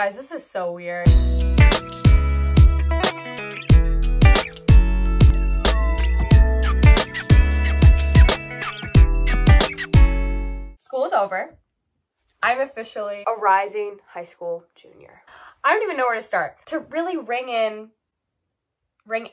Guys, this is so weird. School is over. I'm officially a rising high school junior. I don't even know where to start. To really ring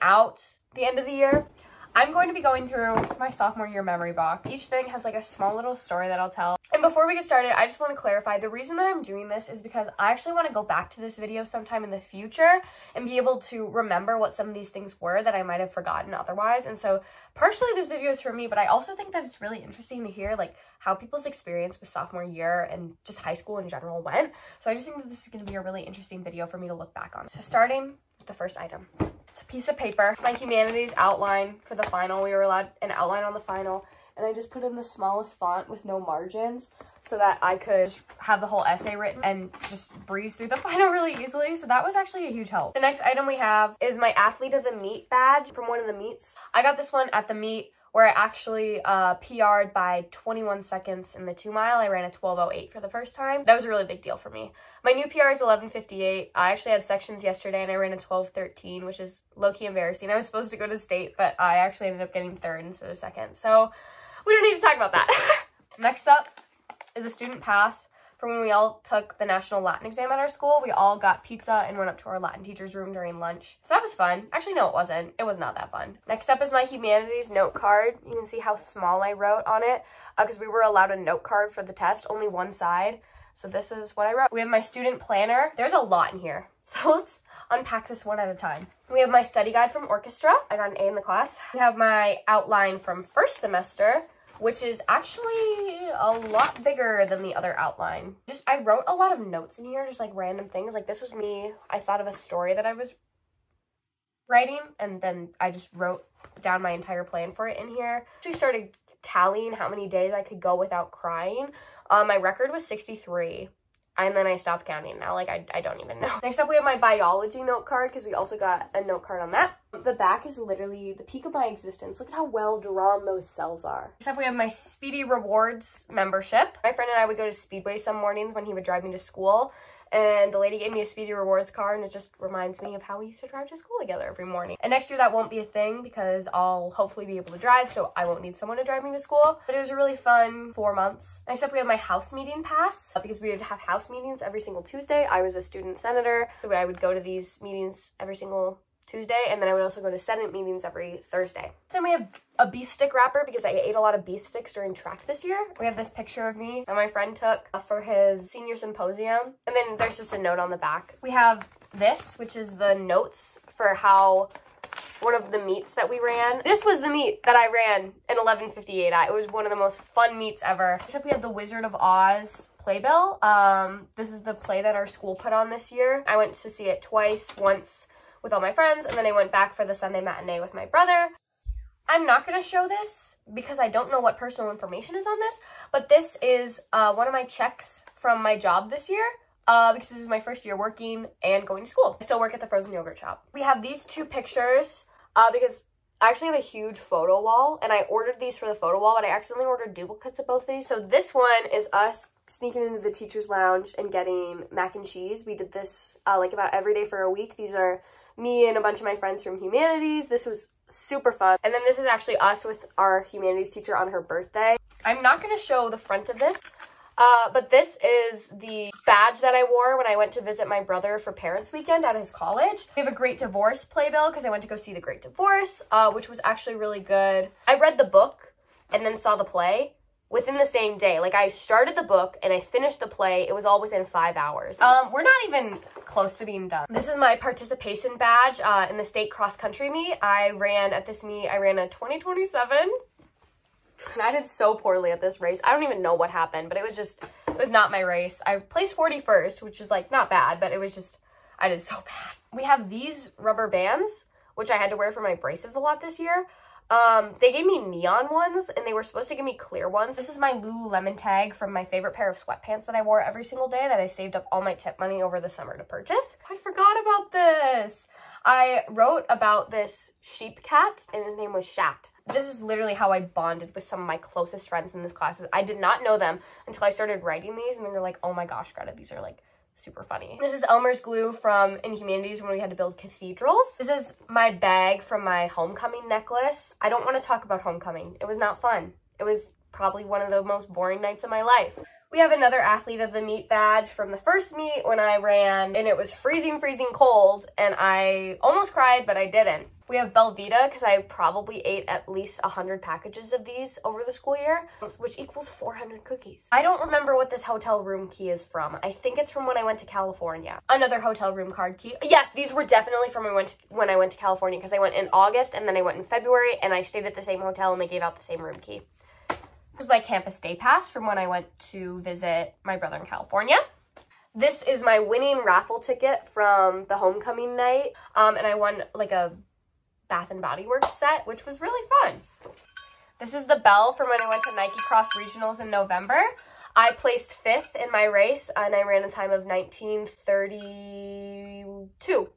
out the end of the year, I'm going to be going through my sophomore year memory box. Each thing has like a small little story that I'll tell. And before we get started, I just want to clarify, the reason that I'm doing this is because I actually want to go back to this video sometime in the future and be able to remember what some of these things were that I might have forgotten otherwise. And so partially this video is for me, but I also think that it's really interesting to hear like how people's experience with sophomore year and just high school in general went. So I just think that this is going to be a really interesting video for me to look back on. So starting with the first item. It's a piece of paper, my humanities outline for the final. We were allowed an outline on the final, and I just put in the smallest font with no margins so that I could have the whole essay written and just breeze through the final really easily. So that was actually a huge help. The next item we have is my athlete of the meet badge from one of the meets. I got this one at the meet where I actually PR'd by 21 seconds in the 2 mile. I ran a 12:08 for the first time. That was a really big deal for me. My new PR is 11:58. I actually had sections yesterday and I ran a 12:13, which is low-key embarrassing. I was supposed to go to state, but I actually ended up getting third instead of second. So we don't need to talk about that. Next up is a student pass. For when we all took the national Latin exam at our school, we all got pizza and went up to our Latin teacher's room during lunch. So that was fun. Actually, no, it wasn't. It was not that fun. Next up is my humanities note card. You can see how small I wrote on it because we were allowed a note card for the test, only one side. So this is what I wrote. We have my student planner. There's a lot in here. So let's unpack this one at a time. We have my study guide from orchestra. I got an A in the class. We have my outline from first semester, which is actually a lot bigger than the other outline. I wrote a lot of notes in here, just like random things. Like this was me, I thought of a story that I was writing, and then I just wrote down my entire plan for it in here. So we started tallying how many days I could go without crying. My record was 63. And then I stopped counting now, like I don't even know. Next up, we have my biology note card because we also got a note card on that. The back is literally the peak of my existence. Look at how well drawn those cells are. Next up, we have my Speedy Rewards membership. My friend and I would go to Speedway some mornings when he would drive me to school. And the lady gave me a Speedy Rewards card, and it just reminds me of how we used to drive to school together every morning. And next year that won't be a thing because I'll hopefully be able to drive, so I won't need someone to drive me to school. But it was a really fun 4 months. Next up, we have my house meeting pass because we would have house meetings every single Tuesday. I was a student senator, so I would go to these meetings every single Tuesday, and then I would also go to Senate meetings every Thursday. Then we have a beef stick wrapper because I ate a lot of beef sticks during track this year. We have this picture of me that my friend took for his senior symposium, and then there's just a note on the back. We have this, which is the notes for how one of the meets that we ran. This was the meet that I ran in 11:58 at. It was one of the most fun meets ever. Except we have the Wizard of Oz playbill. This is the play that our school put on this year. I went to see it twice, once with all my friends, and then I went back for the Sunday matinee with my brother. I'm not going to show this because I don't know what personal information is on this, but this is one of my checks from my job this year because this is my first year working and going to school. I still work at the frozen yogurt shop. We have these two pictures because I actually have a huge photo wall, and I ordered these for the photo wall, but I accidentally ordered duplicates of both these. So this one is us sneaking into the teacher's lounge and getting mac and cheese. We did this like about every day for a week. These are me and a bunch of my friends from humanities. This was super fun. And then this is actually us with our humanities teacher on her birthday. I'm not going to show the front of this, but this is the badge that I wore when I went to visit my brother for Parents Weekend at his college. We have a Great Divorce playbill because I went to go see The Great Divorce, which was actually really good. I read the book and then saw the play within the same day. Like, I started the book and I finished the play. It was all within 5 hours. We're not even close to being done. This is my participation badge in the state cross country meet. I ran at this meet, I ran a 2027. And I did so poorly at this race. I don't even know what happened, but it was not my race. I placed 41st, which is like not bad, but it was just, I did so bad. We have these rubber bands, which I had to wear for my braces a lot this year. They gave me neon ones and they were supposed to give me clear ones. This is my Lululemon tag from my favorite pair of sweatpants that I wore every single day that I saved up all my tip money over the summer to purchase. I forgot about this. I wrote about this sheep cat and his name was Shat. This is literally how I bonded with some of my closest friends in this class. I did not know them until I started writing these and they were like, oh my gosh, Greta, these are like super funny. This is Elmer's glue from Inhumanities when we had to build cathedrals. This is my bag from my homecoming necklace. I don't want to talk about homecoming. It was not fun. It was probably one of the most boring nights of my life. We have another athlete of the meet badge from the first meet when I ran, and it was freezing cold, and I almost cried, but I didn't. We have Belvita, because I probably ate at least 100 packages of these over the school year, which equals 400 cookies. I don't remember what this hotel room key is from. I think it's from when I went to California. Another hotel room card key. Yes, these were definitely from when I went to California, because I went in August, and then I went in February, and I stayed at the same hotel, and they gave out the same room key. This was my campus day pass from when I went to visit my brother in California. This is my winning raffle ticket from the homecoming night, and I won like a Bath and Body Works set, which was really fun. This is the bell from when I went to Nike Cross Regionals in November. I placed 5th in my race, and I ran a time of 19:32,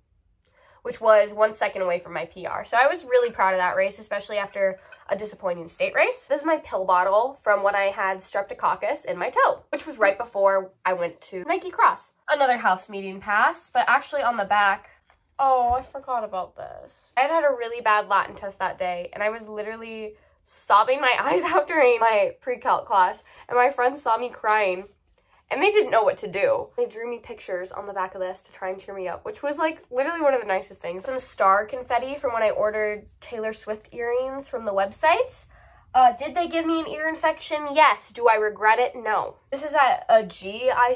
which was 1 second away from my PR. So I was really proud of that race, especially after a disappointing state race. This is my pill bottle from when I had streptococcus in my toe, which was right before I went to Nike Cross. Another house meeting pass, but actually on the back, oh, I forgot about this. I had a really bad Latin test that day, and I was literally sobbing my eyes out during my pre-calc class, and my friends saw me crying, and they didn't know what to do. They drew me pictures on the back of this to try and cheer me up, which was like literally one of the nicest things. Some star confetti from when I ordered Taylor Swift earrings from the website. Did they give me an ear infection? Yes. Do I regret it? No. This is a G I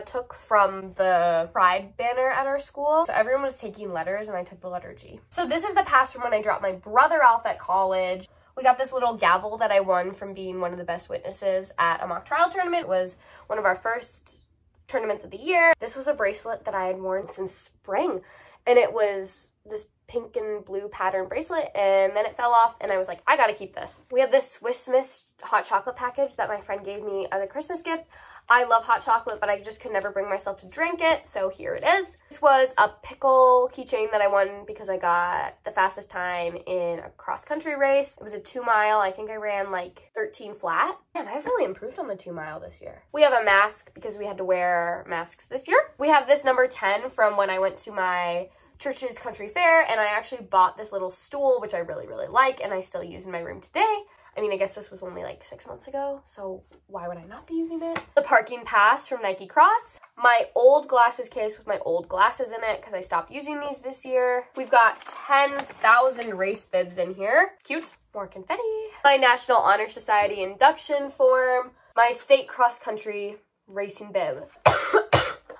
took from the Pride banner at our school. So everyone was taking letters, and I took the letter G. So this is the pass from when I dropped my brother off at college. We got this little gavel that I won from being one of the best witnesses at a mock trial tournament. It was one of our first tournaments of the year. This was a bracelet that I had worn since spring, and it was this pink and blue pattern bracelet, and then it fell off, and I was like, I gotta keep this. We have this Swiss Miss hot chocolate package that my friend gave me as a Christmas gift. I love hot chocolate, but I just could never bring myself to drink it, so here it is. This was a pickle keychain that I won because I got the fastest time in a cross-country race. It was a 2-mile. I think I ran like 13 flat. Man, I've really improved on the 2-mile this year. We have a mask because we had to wear masks this year. We have this number 10 from when I went to my church's country fair, and I actually bought this little stool, which I really like, and I still use in my room today. I mean, I guess this was only like 6 months ago, so why would I not be using it? The parking pass from Nike Cross. My old glasses case with my old glasses in it because I stopped using these this year. We've got 10,000 race bibs in here. Cute. More confetti. My National Honor Society induction form. My state cross-country racing bib.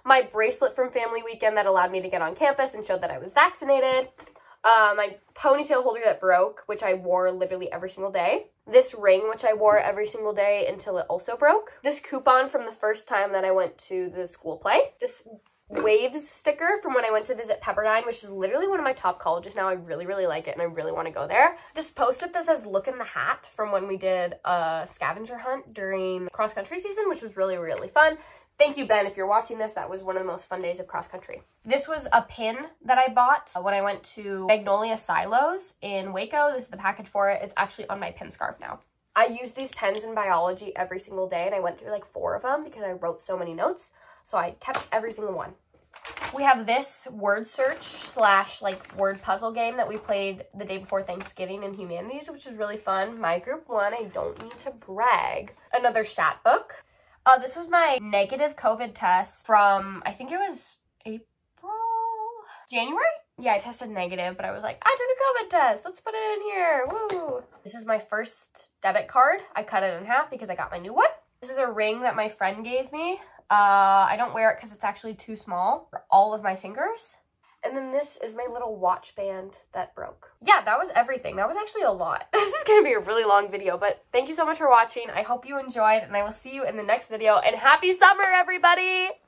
My bracelet from Family Weekend that allowed me to get on campus and showed that I was vaccinated. My ponytail holder that broke, which I wore literally every single day. This ring, which I wore every single day until it also broke. This coupon from the first time that I went to the school play. This Waves sticker from when I went to visit Pepperdine, which is literally one of my top colleges now. I really like it, and I really want to go there. This post-it that says "Look in the Hat" from when we did a scavenger hunt during cross-country season, which was really fun. Thank you, Ben, if you're watching this. That was one of the most fun days of cross-country. This was a pin that I bought when I went to Magnolia Silos in Waco. This is the package for it. It's actually on my pin scarf now. I use these pens in biology every single day, and I went through like 4 of them because I wrote so many notes. So I kept every single one. We have this word search / like word puzzle game that we played the day before Thanksgiving in Humanities, which is really fun. My group won. I don't need to brag. Another stat book. This was my negative COVID test from, I think it was January? Yeah, I tested negative, but I was like, I took a COVID test. Let's put it in here. Woo! This is my first debit card. I cut it in half because I got my new one. This is a ring that my friend gave me. I don't wear it because it's actually too small for all of my fingers. And then this is my little watch band that broke. Yeah, that was everything. That was actually a lot. This is going to be a really long video, but thank you so much for watching. I hope you enjoyed, and I will see you in the next video. And happy summer, everybody!